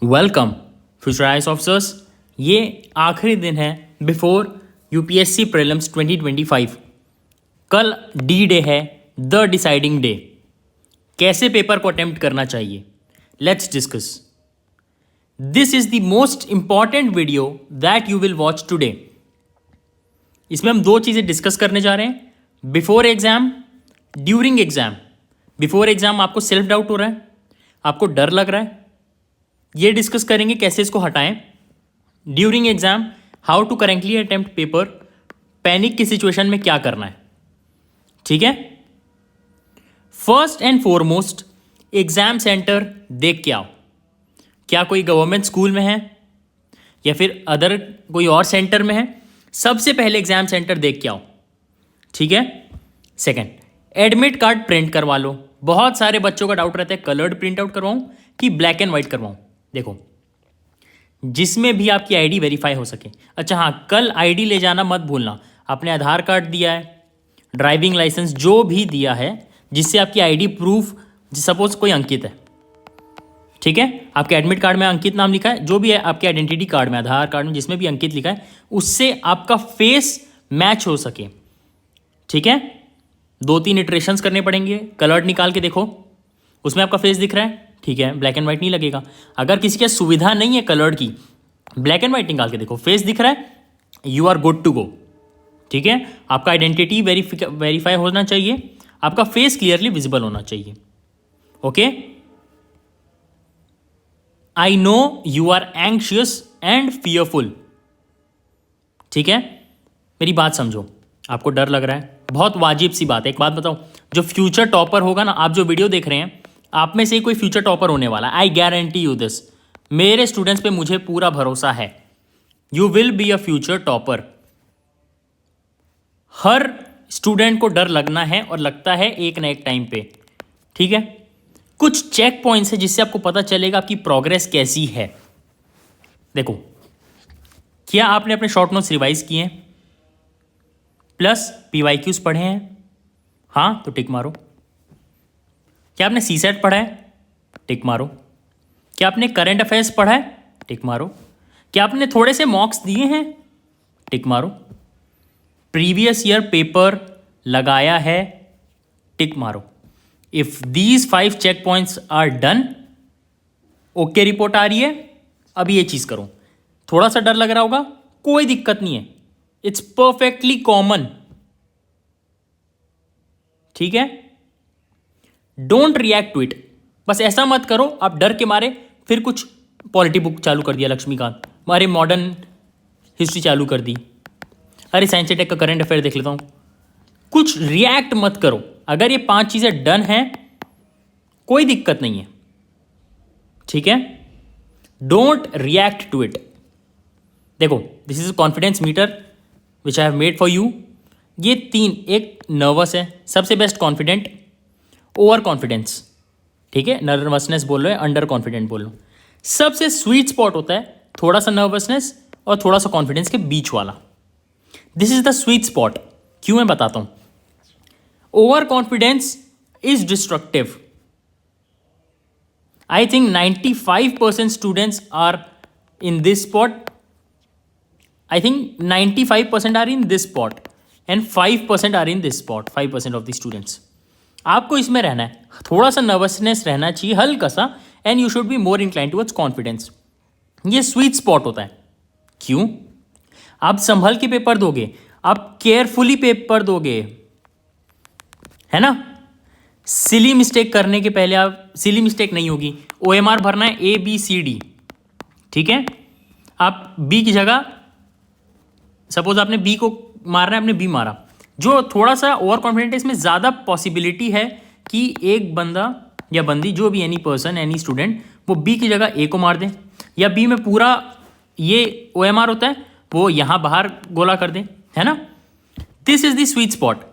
Welcome future IAS officers. ये आखिरी दिन है बिफोर यूपीएससी प्रीलिम्स 2025। कल डी डे है, द डिसाइडिंग डे। कैसे पेपर को अटेम्प्ट करना चाहिए, let's discuss. This is the most important video that you will watch today. इसमें हम दो चीज़ें डिस्कस करने जा रहे हैं, before exam, during exam. Before exam आपको सेल्फ डाउट हो रहा है, आपको डर लग रहा है, ये डिस्कस करेंगे कैसे इसको हटाएं। During exam, how to correctly attempt paper, panic की सिचुएशन में क्या करना है। ठीक है, first and foremost exam centre देख के आओ। क्या कोई गवर्नमेंट स्कूल में है या फिर अदर कोई और सेंटर में है, सबसे पहले एग्जाम सेंटर देख के आओ। ठीक है। सेकंड, एडमिट कार्ड प्रिंट करवा लो। बहुत सारे बच्चों का डाउट रहता है कलर्ड प्रिंट आउट करवाऊं कि ब्लैक एंड व्हाइट करवाऊं। देखो, जिसमें भी आपकी आईडी वेरीफाई हो सके। अच्छा हाँ, कल आईडी ले जाना मत भूलना। आपने आधार कार्ड दिया है, ड्राइविंग लाइसेंस जो भी दिया है जिससे आपकी आईडी प्रूफ, सपोज कोई अंकित है, ठीक है, आपके एडमिट कार्ड में अंकित नाम लिखा है, जो भी है आपके आइडेंटिटी कार्ड में, आधार कार्ड में जिसमें भी अंकित लिखा है, उससे आपका फेस मैच हो सके। ठीक है, 2-3 इटरेशंस करने पड़ेंगे। कलर्ड निकाल के देखो, उसमें आपका फेस दिख रहा है, ठीक है, ब्लैक एंड व्हाइट नहीं लगेगा। अगर किसी की सुविधा नहीं है कलर्ड की, ब्लैक एंड व्हाइट निकाल के देखो, फेस दिख रहा है, you are good to go. ठीक है, आपका आइडेंटिटी वेरीफाई होना चाहिए, आपका फेस क्लियरली विजिबल होना चाहिए। Okay, I know you are anxious and fearful. ठीक है, मेरी बात समझो, आपको डर लग रहा है, बहुत वाजिब सी बात है। एक बात बताओ, जो फ्यूचर टॉपर होगा ना, आप जो वीडियो देख रहे हैं, आप में से कोई फ्यूचर टॉपर होने वाला है। I guarantee you this. मेरे स्टूडेंट्स पे मुझे पूरा भरोसा है। You will be a future topper. Her student को डर लगना है और लगता है एक ना एक टाइम पे। ठीक है, कुछ चेक पॉइंट्स है जिससे आपको पता चलेगा आपकी प्रोग्रेस कैसी है। देखो, क्या आपने अपने शॉर्ट नोट्स रिवाइज किए हैं, प्लस पीवाईक्यूज पढ़े हैं? हाँ तो टिक मारो। क्या आपने सीसेट पढ़ा है? टिक मारो। क्या आपने करंट अफेयर्स पढ़ा है? टिक मारो। क्या आपने थोड़े से मॉक्स दिए हैं? टिक मारो। प्रीवियस ईयर पेपर लगाया है? टिक मारो। If these 5 check points are done, okay report आ रही है, अब ये चीज करो। थोड़ा सा डर लग रहा होगा, कोई दिक्कत नहीं है, इट्स परफेक्टली कॉमन। ठीक है, डोंट रिएक्ट टू इट। बस ऐसा मत करो आप डर के मारे फिर कुछ पॉलिटी बुक चालू कर दिया लक्ष्मीकांत, अरे मॉडर्न हिस्ट्री चालू कर दी, अरे साइंस टेक का करंट अफेयर देख लेता हूं। कुछ रिएक्ट मत करो। अगर ये 5 चीजें डन है, कोई दिक्कत नहीं है। ठीक है, डोंट रिएक्ट टू इट। देखो, this is confidence meter which I have made for you. ये 3, एक नर्वस है, सबसे बेस्ट कॉन्फिडेंट, ओवर कॉन्फिडेंस। ठीक है, नर्वसनेस बोल लो या अंडर कॉन्फिडेंट बोल लो। सबसे स्वीट स्पॉट होता है थोड़ा सा नर्वसनेस और थोड़ा सा कॉन्फिडेंस के बीच वाला। This is the sweet spot. क्यों, मैं बताता हूं। Over confidence is destructive. I think 95% students are in this spot. I think 95% are in this spot and 5% are in this spot, 5% of the students. आपको इसमें रहना है, थोड़ा सा नर्वसनेस रहना चाहिए, हल्का सा, and you should be more incline towards confidence. ये स्वीट स्पॉट होता है। क्यों? आप संभल के पेपर दोगे, आप केयरफुली पेपर दोगे, है ना। सिली मिस्टेक करने के पहले, आप सिली मिस्टेक नहीं होगी। OMR भरना है ABCD, ठीक है। आप बी की जगह, सपोज आपने बी को मारना है, आपने बी मारा। जो थोड़ा सा ओवर कॉन्फिडेंट है, इसमें ज़्यादा पॉसिबिलिटी है कि एक बंदा या बंदी, जो भी एनी पर्सन, एनी स्टूडेंट, वो बी की जगह ए को मार दे, या बी में पूरा ये OMR होता है वो यहाँ बाहर गोला कर दे, है ना। This is the sweet spot.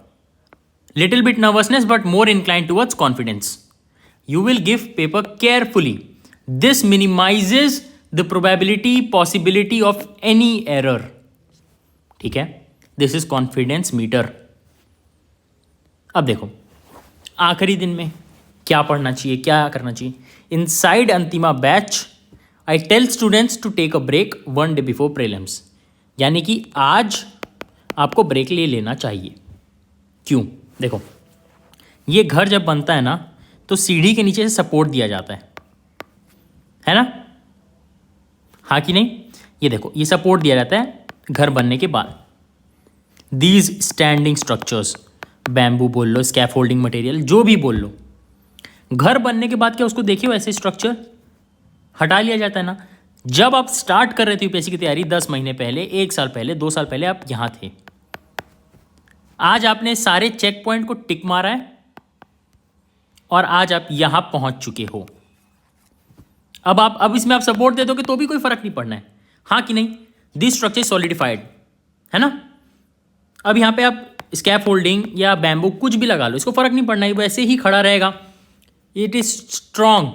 Little bit nervousness but more incline towards confidence. You will give paper carefully. This minimises the probability, possibility of any error. ठीक है, दिस इज कॉन्फिडेंस मीटर। अब देखो, आखिरी दिन में क्या पढ़ना चाहिए, क्या करना चाहिए। Inside Antima batch I tell students to take a break 1 day before prelims, यानी कि आज आपको ब्रेक ले लेना चाहिए। क्यों? देखो, ये घर जब बनता है ना तो सीढ़ी के नीचे से सपोर्ट दिया जाता है ना? हाँ कि नहीं? ये देखो, ये सपोर्ट दिया जाता है घर बनने के बाद। दीज स्टैंडिंग स्ट्रक्चर्स, बैम्बू बोल लो, स्कैफोल्डिंग मटेरियल, जो भी बोल लो, घर बनने के बाद क्या उसको देखिए ऐसे स्ट्रक्चर हटा लिया जाता है ना। जब आप स्टार्ट कर रहे थे यूपीएससी की तैयारी 10 महीने पहले, 1 साल पहले, 2 साल पहले आप यहां थे। आज आपने सारे चेक पॉइंट को टिक मारा है और आज आप यहां पहुंच चुके हो। अब इसमें आप सपोर्ट दे दोगे तो भी कोई फर्क नहीं पड़ना है, हाँ कि नहीं? दिस स्ट्रक्चर सॉलिडिफाइड है ना। अब यहां पे आप स्कैफोल्डिंग या बैम्बू कुछ भी लगा लो, इसको फर्क नहीं पड़ना है, वैसे ही खड़ा रहेगा। It is strong.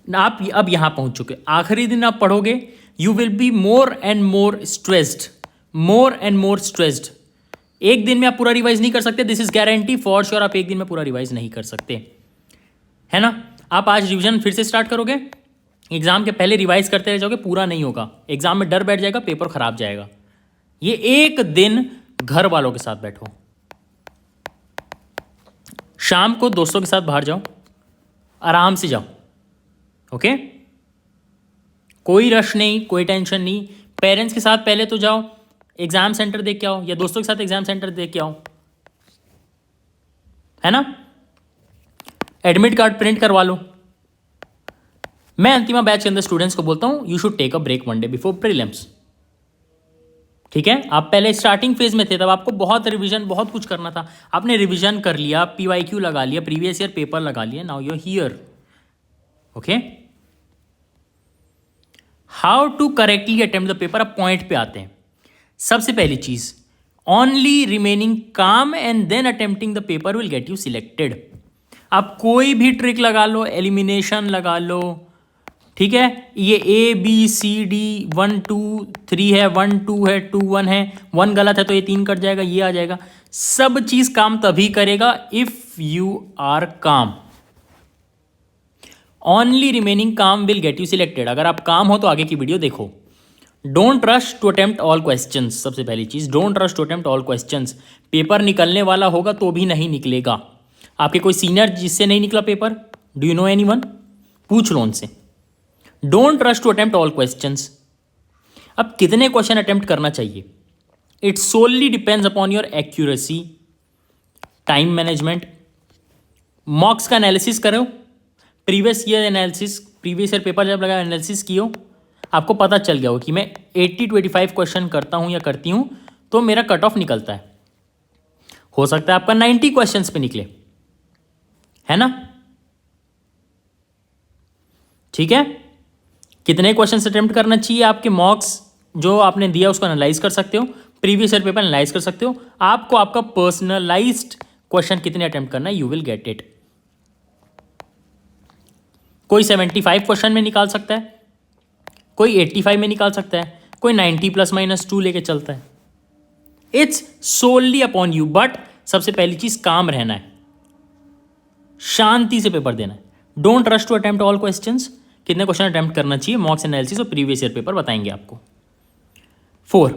आप अब यहां पहुंच चुके, आखिरी दिन आप पढ़ोगे, you will be more and more stressed. एक दिन में आप पूरा रिवाइज नहीं कर सकते, this is guarantee for sure. आप एक दिन में पूरा रिवाइज नहीं कर सकते, है ना। आप आज रिवीजन फिर से स्टार्ट करोगे, एग्जाम के पहले रिवाइज करते रह जाओगे, पूरा नहीं होगा, एग्जाम में डर बैठ जाएगा, पेपर खराब जाएगा। ये एक दिन घर वालों के साथ बैठो, शाम को दोस्तों के साथ बाहर जाओ, आराम से जाओ, ओके? कोई रश नहीं, कोई टेंशन नहीं। पेरेंट्स के साथ पहले तो जाओ, एग्जाम सेंटर देख के आओ, या दोस्तों के साथ एग्जाम सेंटर देख के आओ, है ना। एडमिट कार्ड प्रिंट करवा लो। मैं अंतिमा बैच के अंदर स्टूडेंट्स को बोलता हूं, you should take a break 1 day before prelims. ठीक है, आप पहले स्टार्टिंग फेज में थे, तब आपको बहुत रिवीजन, बहुत कुछ करना था, आपने रिवीजन कर लिया, PYQ लगा लिया, प्रीवियस ईयर पेपर लगा लिया, now you are here, okay. How to correctly attempt the paper. अब पॉइंट पे आते हैं। सबसे पहली चीज, only remaining calm and then attempting the paper will get you selected. आप कोई भी ट्रिक लगा लो, एलिमिनेशन लगा लो, ठीक है। ये ABCD 1 2 3 है, 1 2 है, 2 1 है, 1 गलत है तो ये 3 कट जाएगा, ये आ जाएगा। सब चीज काम तभी करेगा if you are calm. Only remaining calm will get you selected. अगर आप काम हो तो आगे की वीडियो देखो। Don't rush to attempt all questions. सबसे पहली चीज, don't rush to attempt all questions. Paper निकलने वाला होगा तो भी नहीं निकलेगा। आपके कोई सीनियर जिससे नहीं निकला paper, do you know anyone? पूछ लो उनसे। Don't rush to attempt all questions. अब कितने क्वेश्चन अटेम्प्ट करना चाहिए, it solely depends upon your accuracy, time management. Mocks का एनालिसिस करो, previous year analysis, previous year paper जब लगा एनालिसिस कियो, आपको पता चल गया हो कि मैं 80 to 85 क्वेश्चन करता हूं या करती हूं तो मेरा कट ऑफ निकलता है। हो सकता है आपका 90 क्वेश्चन पे निकले, है ना। ठीक है, कितने क्वेश्चन अटेम्प्ट करना चाहिए, आपके मॉक्स जो आपने दिया उसको एनालाइज कर सकते हो, प्रीवियस ईयर पेपर एनालाइज कर सकते हो। आपको आपका पर्सनलाइज्ड क्वेश्चन कितने अटेम्प्ट करना है, यू विल गेट इट। कोई 75 क्वेश्चन में निकाल सकता है, कोई 85 में निकाल सकता है, कोई 90 ±2 लेके चलता है। It's solely upon you. But सबसे पहली चीज काम रहना है, शांति से पेपर देना है। Don't rush to attempt all questions. कितने क्वेश्चन अटेम्प्ट करना चाहिए, मॉक्स एनालिसिस और प्रीवियस ईयर पेपर बताएंगे आपको। 4,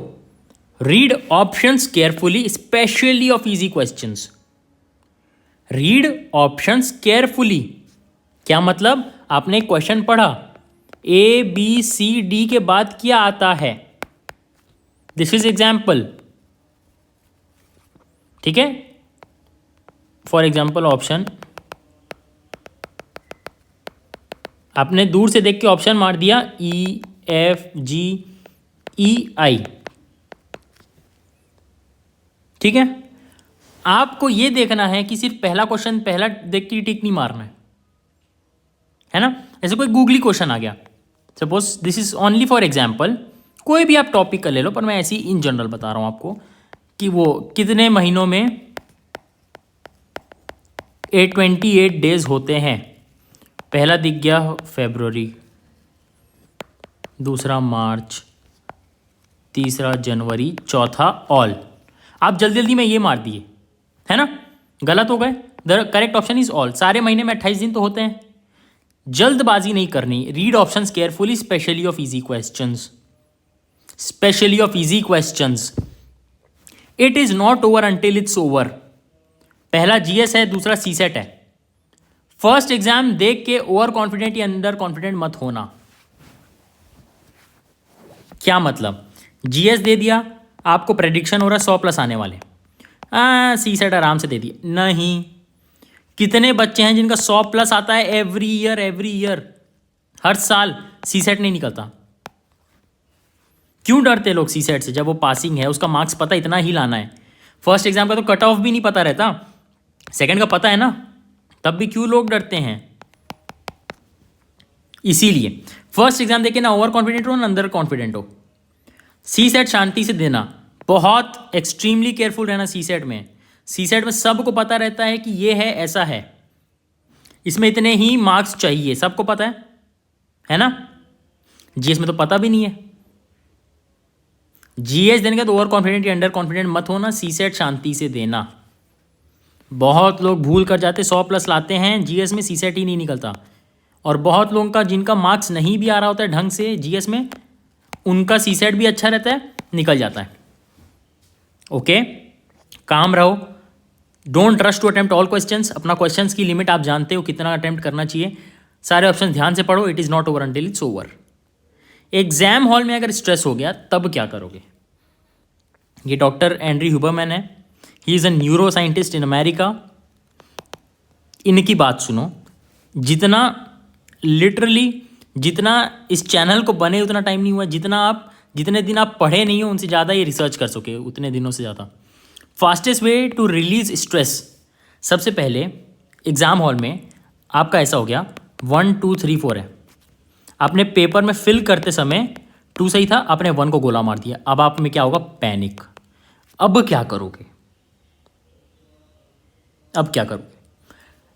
read options carefully, specially of easy questions. Read options carefully क्या मतलब, आपने क्वेश्चन पढ़ा, ABCD के बाद क्या आता है, दिस इज एग्जाम्पल। ठीक है, फॉर एग्जाम्पल ऑप्शन, आपने दूर से देख के ऑप्शन मार दिया EFGEI। ठीक है, आपको यह देखना है कि सिर्फ पहला क्वेश्चन पहला देख के टिक नहीं मारना है ना। ऐसे कोई गूगली क्वेश्चन आ गया, suppose this is only for example, कोई भी आप टॉपिक कर ले लो, पर मैं ऐसे ही इन जनरल बता रहा हूं आपको कि वो कितने महीनों में 28 डेज होते हैं। पहला दिख गया फरवरी, दूसरा मार्च, तीसरा जनवरी, चौथा ऑल। आप जल्दी जल्दी में ये मार दिए, है ना, गलत हो गए। The correct option is all. सारे महीने में 28 दिन तो होते हैं, जल्दबाजी नहीं करनी, read options carefully, specially of easy questions, specially of easy questions. It is not over until it's over. पहला जीएस है, दूसरा सीसेट है। फर्स्ट एग्जाम देख के ओवर कॉन्फिडेंट या अंडर कॉन्फिडेंट मत होना। क्या मतलब, जीएस दे दिया, आपको प्रेडिक्शन हो रहा है 100+ आने वाले, सीसेट आराम से दे दिया। नहीं, कितने बच्चे हैं जिनका 100+ आता है एवरी ईयर, हर साल सीसेट नहीं निकलता। क्यों डरते लोग सीसेट से? जब वो पासिंग है, उसका मार्क्स पता इतना ही लाना है। फर्स्ट एग्जाम का तो कट ऑफ भी नहीं पता रहता, सेकंड का पता है ना, तब भी क्यों लोग डरते हैं? इसीलिए फर्स्ट एग्जाम देके ना ओवर कॉन्फिडेंट हो ना अंडर कॉन्फिडेंट हो। सीसेट शांति से देना, बहुत एक्सट्रीमली केयरफुल रहना। सीसेट में सबको पता रहता है कि ये है, ऐसा है, इसमें इतने ही मार्क्स चाहिए, सबको पता है ना। जीएस में तो पता भी नहीं है। जीएस देने का तो ओवर कॉन्फिडेंट या अंडर कॉन्फिडेंट मत होना, सीसेट शांति से देना। बहुत लोग भूल कर जाते, 100+ लाते हैं जीएस में, सीसेट ही नहीं निकलता। और बहुत लोगों का जिनका मार्क्स नहीं भी आ रहा होता है ढंग से जीएस में, उनका सीसेट भी अच्छा रहता है, निकल जाता है। ओके, काम रहो, don't rush to attempt all questions. अपना क्वेश्चंस की लिमिट आप जानते हो कितना अटेम्प्ट करना चाहिए। सारे ऑप्शन ध्यान से पढ़ो। It is not over until it's over. Exam hall में अगर स्ट्रेस हो गया तब क्या करोगे? ये डॉक्टर एंड्रयू हुबरमैन है, he is a neuro scientist in America. इनकी बात सुनो। जितना लिटरली जितना इस चैनल को बने उतना टाइम नहीं हुआ, जितने दिन आप पढ़े नहीं हो उनसे ज़्यादा ये रिसर्च कर सके, उतने दिनों से ज़्यादा। Fastest way to release stress. सबसे पहले एग्ज़ाम हॉल में आपका ऐसा हो गया 1 2 3 4 है, आपने पेपर में फिल करते समय 2 सही था, आपने 1 को गोला मार दिया। अब आप में क्या होगा? पैनिक। अब क्या करोगे?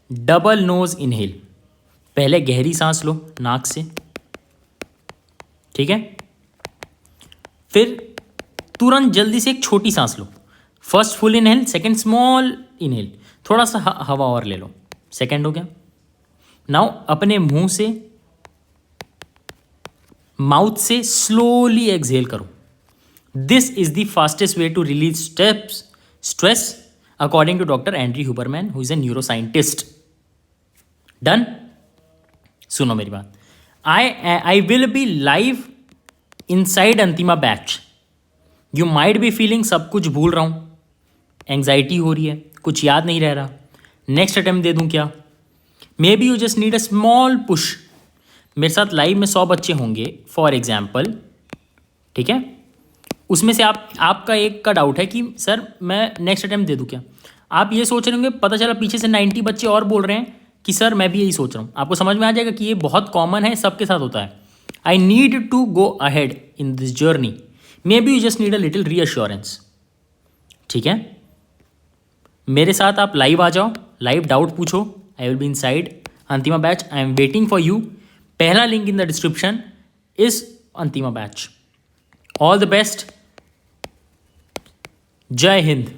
Double nose inhale. पहले गहरी सांस लो नाक से, ठीक है, फिर तुरंत जल्दी से एक छोटी सांस लो। First full inhale, second small inhale, थोड़ा सा हवा और ले लो, सेकंड हो गया। नाउ अपने मुंह से, माउथ से स्लोली एक्सहेल करो। This is the fastest way to release stress according to doctor Andrew Huberman, who is a neuroscientist. Done? सुनो मेरी बात। I will be live inside Antima batch. You might be feeling सब कुछ भूल रहा हूं, anxiety हो रही है, कुछ याद नहीं रह रहा, नेक्स्ट अटेम्प्ट दे दूं क्या? May be you just need a small push. मेरे साथ लाइव में 100 बच्चे होंगे फॉर एग्जाम्पल, ठीक है, उसमें से आपका एक का डाउट है कि सर मैं नेक्स्ट अटेम्प्ट दे दूं क्या? आप ये सोच रहे होंगे, पता चला पीछे से 90 बच्चे और बोल रहे हैं कि सर मैं भी यही सोच रहा हूँ। आपको समझ में आ जाएगा कि ये बहुत कॉमन है, सबके साथ होता है। I need to go ahead in this journey, maybe you just need a little reassurance, ठीक है। मेरे साथ आप लाइव आ जाओ, लाइव डाउट पूछो, I will be inside Antima batch, I am waiting for you. पहला link in the description is Antima batch. All the best, जय हिंद।